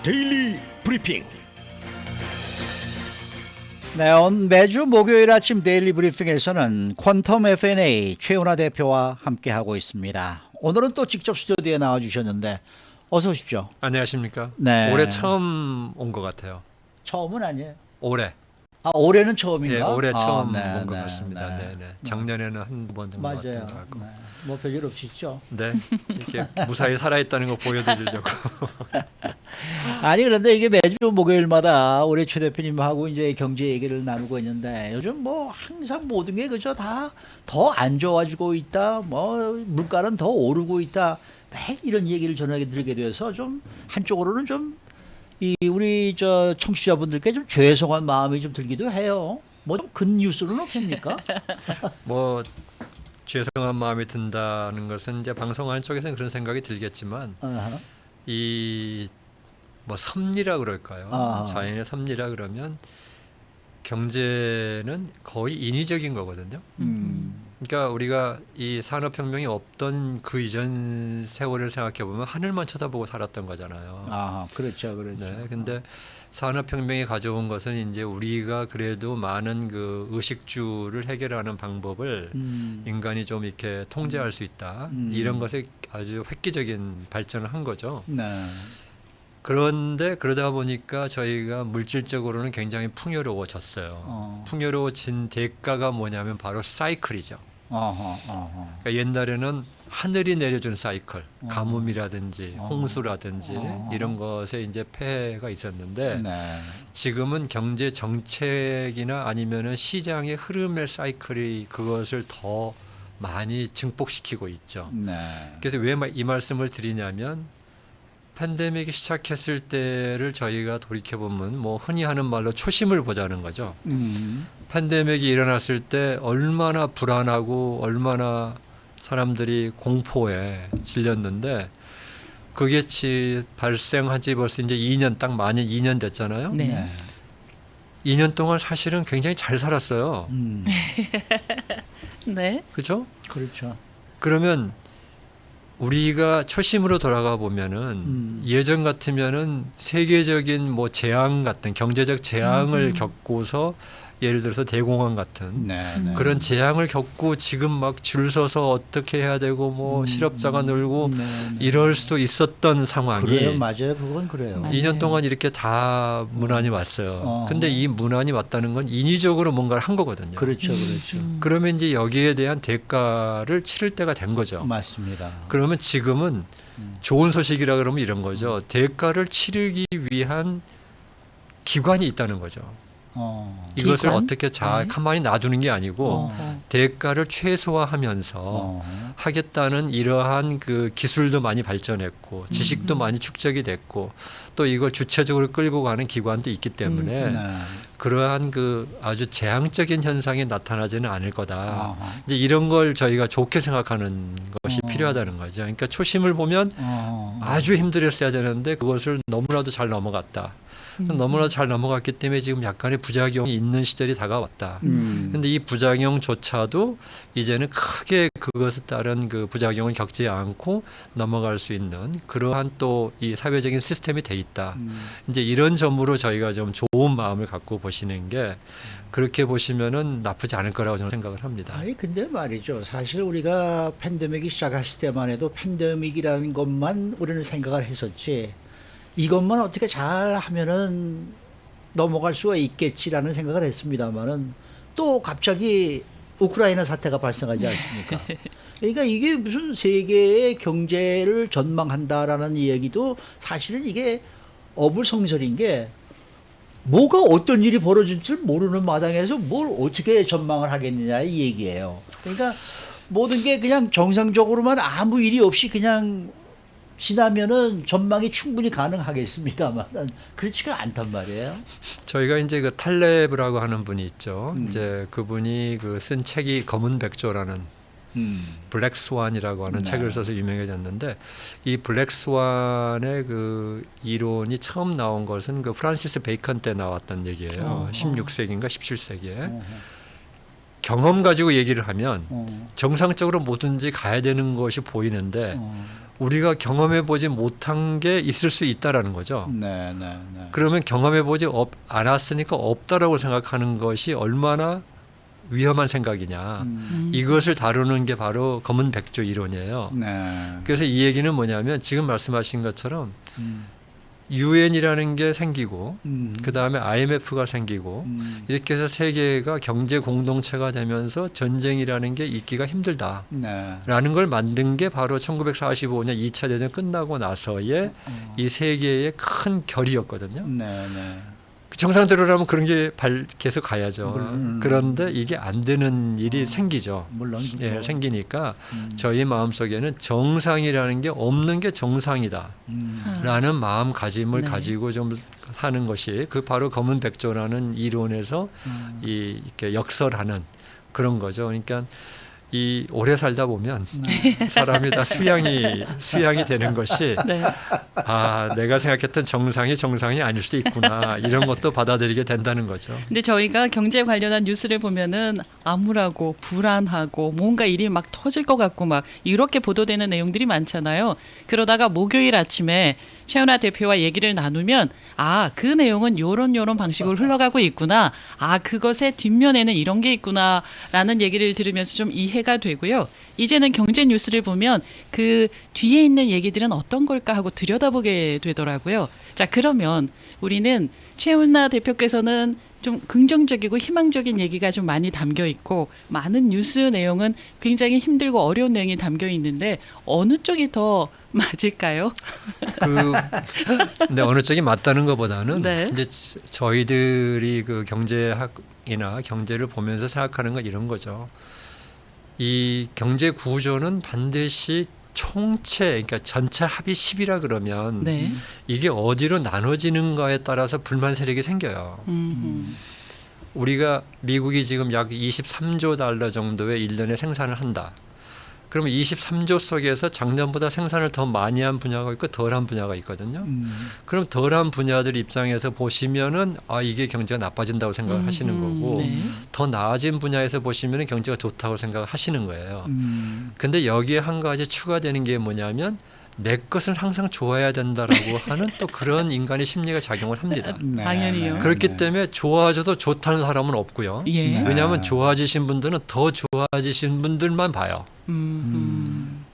데일리 브리핑. 네, 매주 목요일 아침 데일리 브리핑에서는 퀀텀 FNA 최은하 대표와 함께하고 있습니다. 오늘은 또 직접 스튜디오에 나와주셨는데 어서 오십시오. 안녕하십니까? 네. 올해 처음 온 것 같아요. 처음은 아니에요. 올해. 올해는 처음인가? 예, 올해 처음 네, 온 것 네, 같습니다. 네. 네. 작년에는 한 번 정도 왔던 맞아요. 것 같고. 네. 뭐 별일 없으시죠? 네. 이렇게 무사히 살아있다는 거 보여드리려고. 아니 그런데 이게 매주 목요일마다 우리 최 대표님하고 이제 경제 얘기를 나누고 있는데 요즘 뭐 항상 모든 게 그저 다 더 안 좋아지고 있다. 뭐 물가는 더 오르고 있다. 매일 이런 얘기를 전하게 들게 돼서 좀 한쪽으로는 좀 이 우리 저 청취자분들께 좀 죄송한 마음이 좀 들기도 해요. 뭐 좀 근 뉴스는 없습니까? 뭐 죄송한 마음이 든다는 것은 이제 방송하는 쪽에서는 그런 생각이 들겠지만 어허. 이 뭐 섭리라 그럴까요? 아. 자연의 섭리라 그러면 경제는 거의 인위적인 거거든요. 그러니까 우리가 이 산업혁명이 없던 그 이전 세월을 생각해 보면 하늘만 쳐다보고 살았던 거잖아요. 그렇죠, 그렇죠. 네, 근데 산업혁명이 가져온 것은 이제 우리가 그래도 많은 그 의식주를 해결하는 방법을 인간이 좀 이렇게 통제할 수 있다. 이런 것에 아주 획기적인 발전을 한 거죠. 네. 그런데 그러다 보니까 저희가 물질적으로는 굉장히 풍요로워졌어요. 풍요로워진 대가가 뭐냐면 바로 사이클이죠. 그러니까 옛날에는 하늘이 내려준 사이클, 가뭄이라든지 홍수라든지 이런 것에 이제 폐해가 있었는데 네. 지금은 경제 정책이나 아니면은 시장의 흐름의 사이클이 그것을 더 많이 증폭시키고 있죠. 네. 그래서 왜 이 말씀을 드리냐면 팬데믹이 시작했을 때를 저희가 돌이켜보면 뭐 흔히 하는 말로 초심을 보자는 거죠. 팬데믹이 일어났을 때 얼마나 불안하고 얼마나 사람들이 공포에 질렸는데 그게 발생한 지 벌써 이제 2년 딱 만약 2년 됐잖아요. 네. 2년 동안 사실은 굉장히 잘 살았어요. 네. 그렇죠? 그렇죠. 그러면 우리가 초심으로 돌아가 보면은 예전 같으면은 세계적인 뭐 재앙 같은 경제적 재앙을 겪고서 예를 들어서 대공황 같은 네. 그런 재앙을 겪고 지금 막 줄 서서 어떻게 해야 되고 뭐 실업자가 늘고 이럴 수도 있었던 상황이 그래요, 맞아요. 그건 그래요. 2년 동안 이렇게 다 문안이 왔어요. 근데 이 문안이 왔다는 건 인위적으로 뭔가를 한 거거든요. 그렇죠, 그렇죠. 그러면 이제 여기에 대한 대가를 치를 때가 된 거죠. 맞습니다. 그러면 지금은 좋은 소식이라 그러면 이런 거죠. 대가를 치르기 위한 기관이 있다는 거죠. 이것을 기관? 어떻게 가만히 놔두는 게 아니고 대가를 최소화하면서 하겠다는 이러한 그 기술도 많이 발전했고 지식도 많이 축적이 됐고 또 이걸 주체적으로 끌고 가는 기관도 있기 때문에 그러한 그 아주 재앙적인 현상이 나타나지는 않을 거다. 이제 이런 걸 저희가 좋게 생각하는 것이 필요하다는 거죠. 그러니까 초심을 보면 아주 힘들었어야 되는데 그것을 너무나도 잘 넘어갔다. 너무나 잘 넘어갔기 때문에 지금 약간의 부작용이 있는 시절이 다가왔다. 그런데 이 부작용조차도 이제는 크게 그것에 따른 그 부작용을 겪지 않고 넘어갈 수 있는 그러한 또 이 사회적인 시스템이 돼 있다. 이제 이런 점으로 저희가 좀 좋은 마음을 갖고 보시는 게 그렇게 보시면은 나쁘지 않을 거라고 저는 생각을 합니다. 아니 근데 말이죠. 사실 우리가 팬데믹이 시작했을 때만 해도 팬데믹이라는 것만 우리는 생각을 했었지. 이것만 어떻게 잘 하면은 넘어갈 수가 있겠지라는 생각을 했습니다만은 또 갑자기 우크라이나 사태가 발생하지 않습니까? 그러니까 이게 무슨 세계의 경제를 전망한다라는 얘기도 사실은 이게 어불성설인 게 뭐가 어떤 일이 벌어질 줄 모르는 마당에서 뭘 어떻게 전망을 하겠느냐 이 얘기예요. 그러니까 모든 게 그냥 정상적으로만 아무 일이 없이 그냥 지나면은 전망이 충분히 가능하겠습니다만은 그렇지가 않단 말이에요. 저희가 이제 그 탈레브라고 하는 분이 있죠. 이제 그분이 그 쓴 책이 검은 백조라는 블랙 스완이라고 하는 책을 써서 유명해졌는데 이 블랙 스완의 그 이론이 처음 나온 것은 그 프란시스 베이컨 때 나왔던 얘기예요. 16세기인가 17세기에. 경험 가지고 얘기를 하면 어. 정상적으로 뭐든지 가야 되는 것이 보이는데 어. 우리가 경험해 보지 못한 게 있을 수 있다라는 거죠. 네, 네, 네. 그러면 경험해 보지 않았으니까 없다라고 생각하는 것이 얼마나 위험한 생각이냐. 이것을 다루는 게 바로 검은 백조 이론이에요. 네. 그래서 이 얘기는 뭐냐면 지금 말씀하신 것처럼 음. 유엔이라는 게 생기고 그 다음에 IMF가 생기고 음. 이렇게 해서 세계가 경제 공동체가 되면서 전쟁이라는 게 있기가 힘들다. 네. 라는 걸 만든 게 바로 1945년 2차 대전 끝나고 나서의 이 세계의 큰 결이었거든요. 네, 네. 정상대로라면 그런 게 계속 가야죠. 물론. 그런데 이게 안 되는 일이 생기죠. 물론 예, 뭐. 생기니까 저희 마음속에는 정상이라는 게 없는 게 정상이다. 라는 마음가짐을 네. 가지고 좀 사는 것이 그 바로 검은 백조라는 이론에서 이렇게 역설하는 그런 거죠. 그러니까 이 오래 살다 보면 사람이 다 수양이 되는 것이 네. 아 내가 생각했던 정상이 아닐 수도 있구나 이런 것도 받아들이게 된다는 거죠. 근데 저희가 경제 관련한 뉴스를 보면은 암울하고 불안하고 뭔가 일이 막 터질 것 같고 막 이렇게 보도되는 내용들이 많잖아요. 그러다가 목요일 아침에 최은하 대표와 얘기를 나누면 아, 그 내용은 요런 방식으로 흘러가고 있구나. 아, 그것의 뒷면에는 이런 게 있구나라는 얘기를 들으면서 좀 이해가 되고요. 이제는 경제 뉴스를 보면 그 뒤에 있는 얘기들은 어떤 걸까 하고 들여다보게 되더라고요. 자, 그러면 우리는 최은하 대표께서는 좀 긍정적이고 희망적인 얘기가 좀 많이 담겨 있고 많은 뉴스 내용은 굉장히 힘들고 어려운 내용이 담겨 있는데 어느 쪽이 더 맞을까요? 근데 어느 쪽이 맞다는 것보다는 네. 이제 저희들이 그 경제학이나 경제를 보면서 생각하는 건 이런 거죠. 이 경제 구조는 반드시 총체, 그러니까 전체 합이 10이라 그러면 네. 이게 어디로 나눠지는가에 따라서 불만 세력이 생겨요. 우리가 미국이 지금 약 23조 달러 정도의 1년에 생산을 한다. 그러면 23조 속에서 작년보다 생산을 더 많이 한 분야가 있고 덜한 분야가 있거든요. 그럼 덜한 분야들 입장에서 보시면은 아 이게 경제가 나빠진다고 생각하시는 거고 네. 더 나아진 분야에서 보시면은 경제가 좋다고 생각하시는 거예요. 근데 여기에 한 가지 추가되는 게 뭐냐면 내 것은 항상 좋아야 된다라고 하는 또 그런 인간의 심리가 작용을 합니다. 네, 당연히요. 네, 그렇기 네. 때문에 좋아져도 좋다는 사람은 없고요. 예. 네. 왜냐하면 좋아지신 분들은 더 좋아지신 분들만 봐요.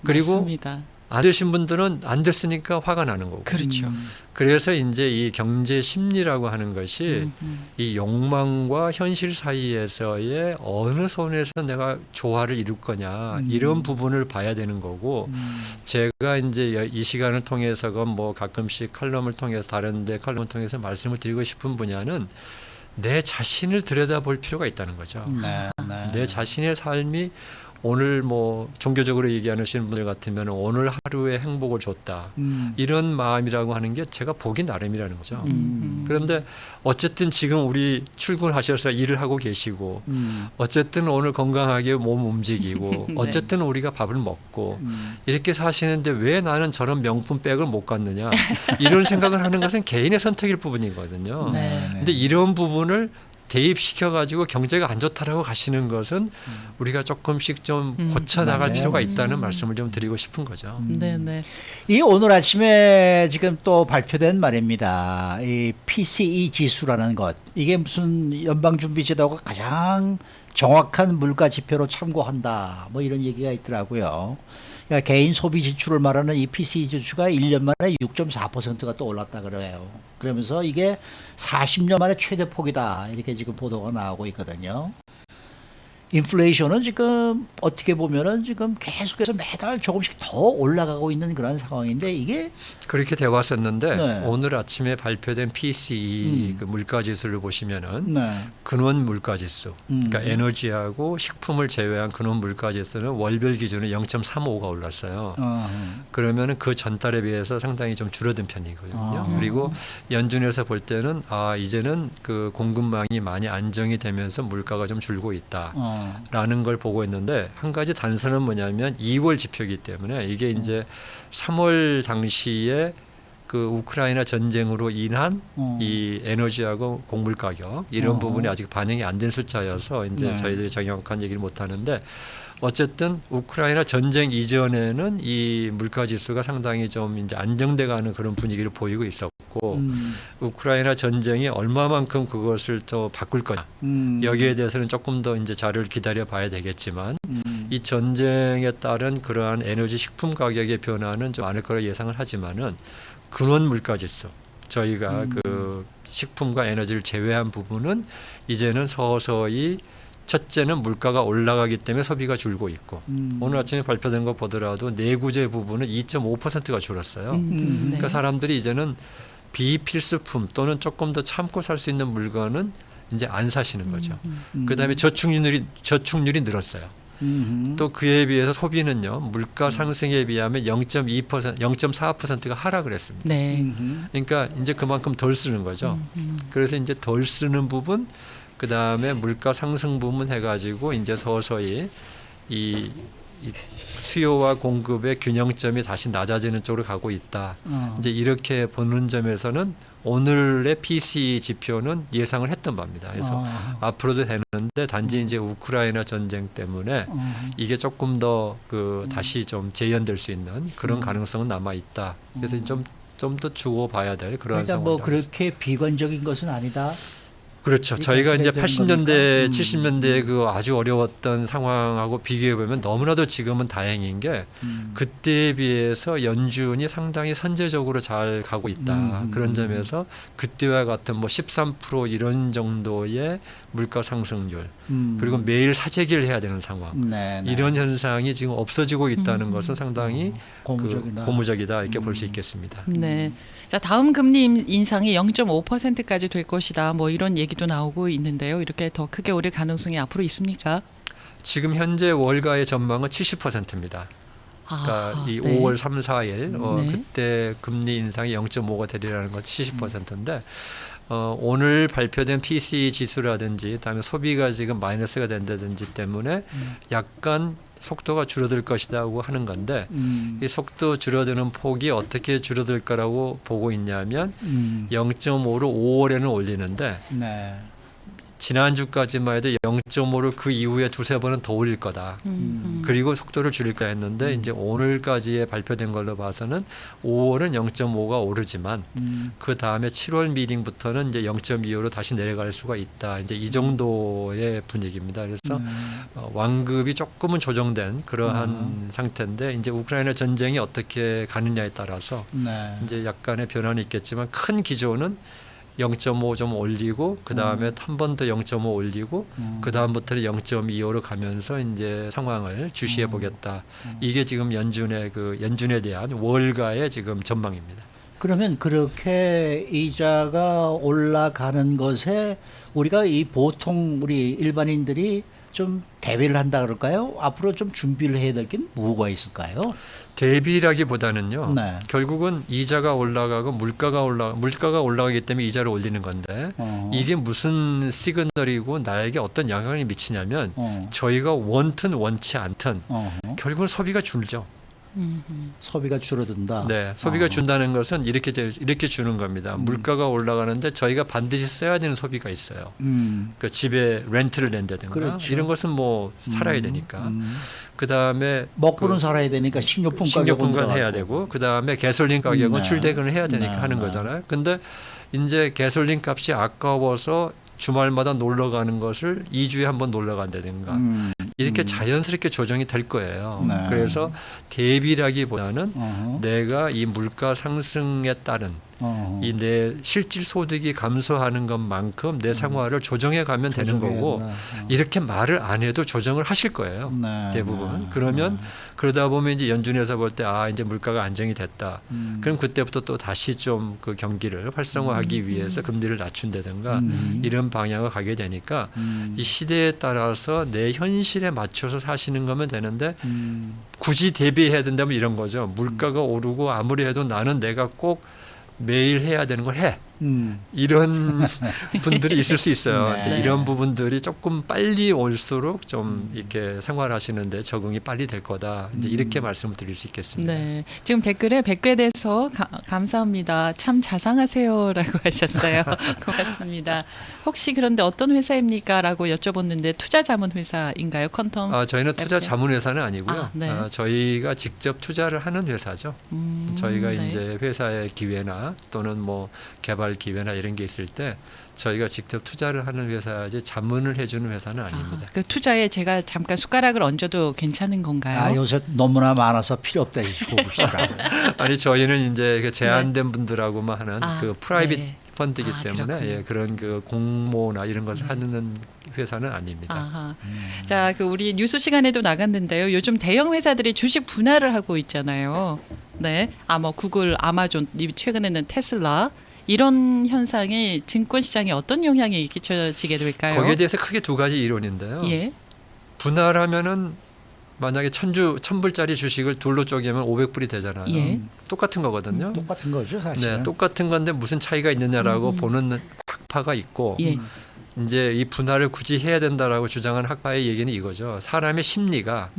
그리고 맞습니다. 안 되신 분들은 안 됐으니까 화가 나는 거고. 그렇죠. 그래서 이제 이 경제 심리라고 하는 것이 이 욕망과 현실 사이에서의 어느 선에서 내가 조화를 이룰 거냐 이런 부분을 봐야 되는 거고 제가 이제 이 시간을 통해서건 뭐 가끔씩 칼럼을 통해서 다른데 칼럼을 통해서 말씀을 드리고 싶은 분야는 내 자신을 들여다볼 필요가 있다는 거죠. 네, 네. 내 자신의 삶이 오늘 뭐 종교적으로 얘기하시는 분들 같으면 오늘 하루의 행복을 줬다. 이런 마음이라고 하는 게 제가 보기 나름이라는 거죠. 그런데 어쨌든 지금 우리 출근하셔서 일을 하고 계시고 어쨌든 오늘 건강하게 몸 움직이고 네. 어쨌든 우리가 밥을 먹고 이렇게 사시는데 왜 나는 저런 명품 백을 못 갖느냐 이런 생각을 하는 것은 개인의 선택일 부분이거든요. 네. 근데 이런 부분을 대입시켜 가지고 경제가 안 좋다라고 가시는 것은 우리가 조금씩 좀 고쳐 나갈 맞아요. 필요가 있다는 말씀을 좀 드리고 싶은 거죠. 네네. 이 오늘 아침에 지금 또 발표된 말입니다. 이 PCE 지수라는 것. 이게 무슨 연방준비제도가 가장 정확한 물가 지표로 참고한다. 뭐 이런 얘기가 있더라고요. 그러니까 개인 소비 지출을 말하는 이 PCE 지수가 1년 만에 6.4%가 또 올랐다 그래요. 그러면서 이게 40년 만에 최대 폭이다. 이렇게 지금 보도가 나오고 있거든요. 인플레이션은 지금 어떻게 보면은 지금 계속해서 매달 조금씩 더 올라가고 있는 그런 상황인데 이게 그렇게 돼 왔었는데 네. 오늘 아침에 발표된 PCE 그 물가 지수를 보시면은 네. 근원 물가 지수, 그러니까 에너지하고 식품을 제외한 근원 물가 지수는 월별 기준으로 0.35가 올랐어요. 그러면은 그 전달에 비해서 상당히 좀 줄어든 편이거든요. 그리고 연준에서 볼 때는 아 이제는 그 공급망이 많이 안정이 되면서 물가가 좀 줄고 있다. 라는 걸 보고 있는데 한 가지 단서는 뭐냐면 2월 지표이기 때문에 이게 이제 3월 당시에 그 우크라이나 전쟁으로 인한 어. 이 에너지하고 곡물 가격 이런 어. 부분이 아직 반영이 안 된 숫자여서 이제 네. 저희들이 정확한 얘기를 못 하는데 어쨌든 우크라이나 전쟁 이전에는 이 물가 지수가 상당히 좀 이제 안정돼 가는 그런 분위기를 보이고 있었고 우크라이나 전쟁이 얼마만큼 그것을 또 바꿀 거냐 여기에 대해서는 조금 더 이제 자료를 기다려 봐야 되겠지만 이 전쟁에 따른 그러한 에너지 식품 가격의 변화는 좀 많을 거라 예상을 하지만은 근원 물가 지수 저희가 그 식품과 에너지를 제외한 부분은 이제는 서서히 첫째는 물가가 올라가기 때문에 소비가 줄고 있고 오늘 아침에 발표된 거 보더라도 내구재 부분은 2.5%가 줄었어요. 네. 그러니까 사람들이 이제는 비필수품 또는 조금 더 참고 살 수 있는 물건은 이제 안 사시는 거죠. 그다음에 저축률이 늘었어요. 또 그에 비해서 소비는요 물가 상승에 비하면 0.2%, 0.4%가 하락을 했습니다. 네. 그러니까 이제 그만큼 덜 쓰는 거죠. 그래서 이제 덜 쓰는 부분, 그 다음에 물가 상승 부분 해가지고 이제 서서히 이 수요와 공급의 균형점이 다시 낮아지는 쪽으로 가고 있다. 이제 이렇게 보는 점에서는 오늘의 PCE 지표는 예상을 했던 바입니다. 그래서 앞으로도 되는데 단지 이제 우크라이나 전쟁 때문에 이게 조금 더 그 다시 좀 재현될 수 있는 그런 가능성은 남아 있다. 그래서 좀 더 주고 봐야 될 그런 그러니까 상황이 뭐 그렇게 비관적인 것은 아니다. 그렇죠. 이게 저희가 이제 어떻게 80년대, 된 겁니까? 70년대 그 아주 어려웠던 상황하고 비교해 보면 너무나도 지금은 다행인 게 그때에 비해서 연준이 상당히 선제적으로 잘 가고 있다. 그런 점에서 그때와 같은 뭐 13% 이런 정도의 물가 상승률 그리고 매일 사재기를 해야 되는 상황 네, 네. 이런 현상이 지금 없어지고 있다는 것은 상당히 고무적이다. 고무적이다 이렇게 볼 수 있겠습니다. 네. 자, 다음 금리 인상이 0.5%까지 될 것이다. 뭐 이런 얘기도 나오고 있는데요. 이렇게 더 크게 오를 가능성이 앞으로 있습니까? 지금 현재 월가의 전망은 70%입니다. 그러니까 이 네. 5월 3, 4일 네. 그때 금리 인상이 0.5가 되리라는 건 70%인데 오늘 발표된 PCE 지수라든지 그다음에 소비가 지금 마이너스가 된다든지 때문에 약간 속도가 줄어들 것이라고 하는 건데 이 속도 줄어드는 폭이 어떻게 줄어들까라고 보고 있냐면 0.5로 5월에는 올리는데 네. 지난주까지만 해도 0.5를 그 이후에 두세 번은 더 올릴 거다. 그리고 속도를 줄일까 했는데 이제 오늘까지의 발표된 걸로 봐서는 5월은 0.5가 오르지만 그 다음에 7월 미팅부터는 이제 0.25로 다시 내려갈 수가 있다. 이제 이 정도의 분위기입니다. 그래서 완급이 조금은 조정된 그러한 상태인데 이제 우크라이나 전쟁이 어떻게 가느냐에 따라서 네. 이제 약간의 변화는 있겠지만 큰 기조는 0.5 좀 올리고 그 다음에 한 번 더 0.5 올리고 그 다음부터는 0.25로 가면서 이제 상황을 주시해 보겠다. 이게 지금 연준에 대한 월가의 지금 전망입니다. 그러면 그렇게 이자가 올라가는 것에 우리가 이 보통 우리 일반인들이 좀 대비를 한다 그럴까요? 앞으로 좀 준비를 해야 될 게 뭐가 있을까요? 대비라기보다는요. 네. 결국은 이자가 올라가고 물가가 올라가기 때문에 이자를 올리는 건데 이게 무슨 시그널이고 나에게 어떤 영향을 미치냐면 저희가 원든 원치 않든 결국은 소비가 줄죠. 소비가 줄어든다. 네, 소비가 준다는 것은 이렇게 주는 겁니다. 물가가 올라가는데 저희가 반드시 써야 되는 소비가 있어요. 그 집에 렌트를 낸다든가 그렇죠. 이런 것은 뭐 살아야 되니까. 그 다음에 먹고는 살아야 되니까 식료품 식료품관 해야 되고 그 다음에 가솔린 가격은 네. 출퇴근을 해야 되니까 네, 하는 네. 거잖아요. 근데 이제 가솔린 값이 아까워서 주말마다 놀러 가는 것을 2주에 한 번 놀러 간다든가 이렇게 자연스럽게 조정이 될 거예요. 네. 그래서 대비라기보다는 내가 이 물가 상승에 따른 이 내 실질 소득이 감소하는 것만큼 내 생활을 조정해 가면 되는 거고 이렇게 말을 안 해도 조정을 하실 거예요. 네, 대부분. 네. 그러면 그러다 보면 이제 연준에서 볼 때 이제 물가가 안정이 됐다. 그럼 그때부터 또 다시 좀 그 경기를 활성화하기 위해서 금리를 낮춘다든가 이런 방향을 가게 되니까 이 시대에 따라서 내 현실에 맞춰서 사시는 거면 되는데 굳이 대비해야 된다면 이런 거죠. 물가가 오르고 아무리 해도 나는 내가 꼭 매일 해야 되는 걸 해. 이런 분들이 있을 수 있어요. 네. 근데 이런 부분들이 조금 빨리 올수록 좀 이렇게 생활하시는데 적응이 빨리 될 거다. 이제 이렇게 말씀을 드릴 수 있겠습니다. 네. 지금 댓글에 백괴돼서 감사합니다. 참 자상하세요라고 하셨어요. 고맙습니다. 혹시 그런데 어떤 회사입니까? 라고 여쭤봤는데 투자 자문 회사인가요? 퀀텀? 저희는 투자 FA? 자문 회사는 아니고요. 아, 네. 저희가 직접 투자를 하는 회사죠. 저희가 네. 이제 회사의 기회나 또는 뭐 개발 기회나 이런 게 있을 때 저희가 직접 투자를 하는 회사지 자문을 해주는 회사는 아닙니다. 그 투자에 제가 잠깐 숟가락을 얹어도 괜찮은 건가요? 아, 요새 너무나 많아서 필요 없다 이시고 보시더라고요. 아니 저희는 이제 그 제한된 분들하고만 하는 그 프라이빗 네. 펀드이기 때문에 그렇군요. 예, 그런 그 공모나 이런 것을 하는 회사는 아닙니다. 아하. 자, 그 우리 뉴스 시간에도 나갔는데요. 요즘 대형 회사들이 주식 분할을 하고 있잖아요. 네, 뭐 구글, 아마존, 최근에는 테슬라 이런 현상이 증권 시장에 어떤 영향이 끼쳐지게 될까요? 거기에 대해서 크게 두 가지 이론인데요. 예, 분할하면은 만약에 1000불짜리 주식을 둘로 쪼개면 500불이 되잖아요. 예. 똑같은 거거든요. 똑같은 거죠 사실은. 네, 똑같은 건데 무슨 차이가 있느냐라고 보는 학파가 있고 예, 이제 이 분할을 굳이 해야 된다라고 주장하는 학파의 얘기는 이거죠. 사람의 심리가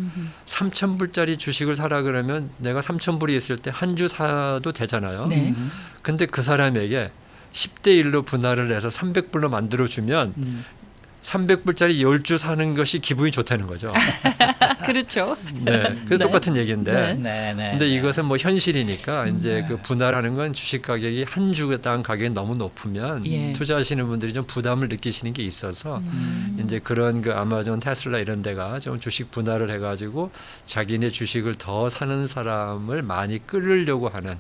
3,000불짜리 주식을 사라 그러면 내가 3,000불이 있을 때 한 주 사도 되잖아요. 네. 근데 그 사람에게 10대 1로 분할을 해서 300불로 만들어 주면 300불짜리 10주 사는 것이 기분이 좋다는 거죠. 그렇죠. 네. 그래서 네. 똑같은 얘기인데. 네. 네네. 근데 이것은 뭐 현실이니까 이제 그 분할하는 건 주식 가격이 한 주당 가격이 너무 높으면 예. 투자하시는 분들이 좀 부담을 느끼시는 게 있어서 이제 그런 그 아마존, 테슬라 이런 데가 좀 주식 분할을 해가지고 자기네 주식을 더 사는 사람을 많이 끌으려고 하는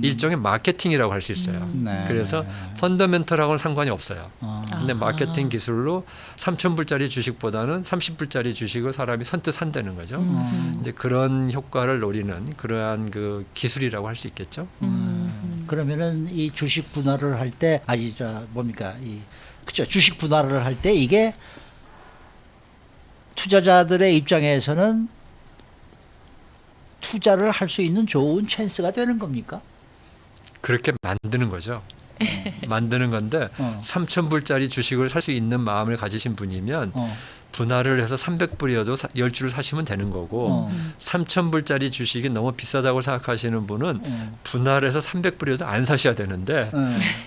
일종의 마케팅이라고 할 수 있어요. 네. 그래서 펀더멘털하고는 상관이 없어요. 아. 근데 마케팅 기술로 3,000불짜리 주식보다는 30불짜리 주식을 사람이 선뜻 산다는 거죠. 이제 그런 효과를 노리는 그러한 그 기술이라고 할 수 있겠죠. 그러면은 이 주식 분할을 할 때 아니 저 뭡니까 이 그죠 주식 분할을 할 때 이게 투자자들의 입장에서는 투자를 할 수 있는 좋은 찬스가 되는 겁니까? 그렇게 만드는 거죠. 만드는 건데 3,000불짜리 주식을 살 수 있는 마음을 가지신 분이면 분할을 해서 300불이어도 10주를 사시면 되는 거고 3,000불짜리 주식이 너무 비싸다고 생각하시는 분은 분할해서 300불이어도 안 사셔야 되는데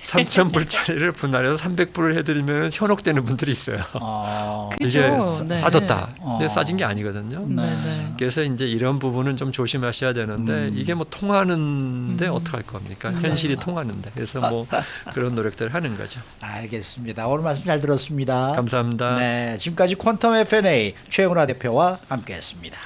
3,000불짜리를 분할해서 300불을 해드리면 현혹되는 분들이 있어요. 아. 이게 그죠. 네. 싸졌다. 근데 어. 싸진 게 아니거든요. 네, 네. 그래서 이제 이런 부분은 좀 조심하셔야 되는데 이게 뭐 통하는데 어떡할 겁니까? 현실이 통하는데. 그래서 뭐 그런 노력들을 하는 거죠. 알겠습니다. 오늘 말씀 잘 들었습니다. 감사합니다. 네, 지금까지 퀀텀 F&A 최영훈 대표와 함께했습니다.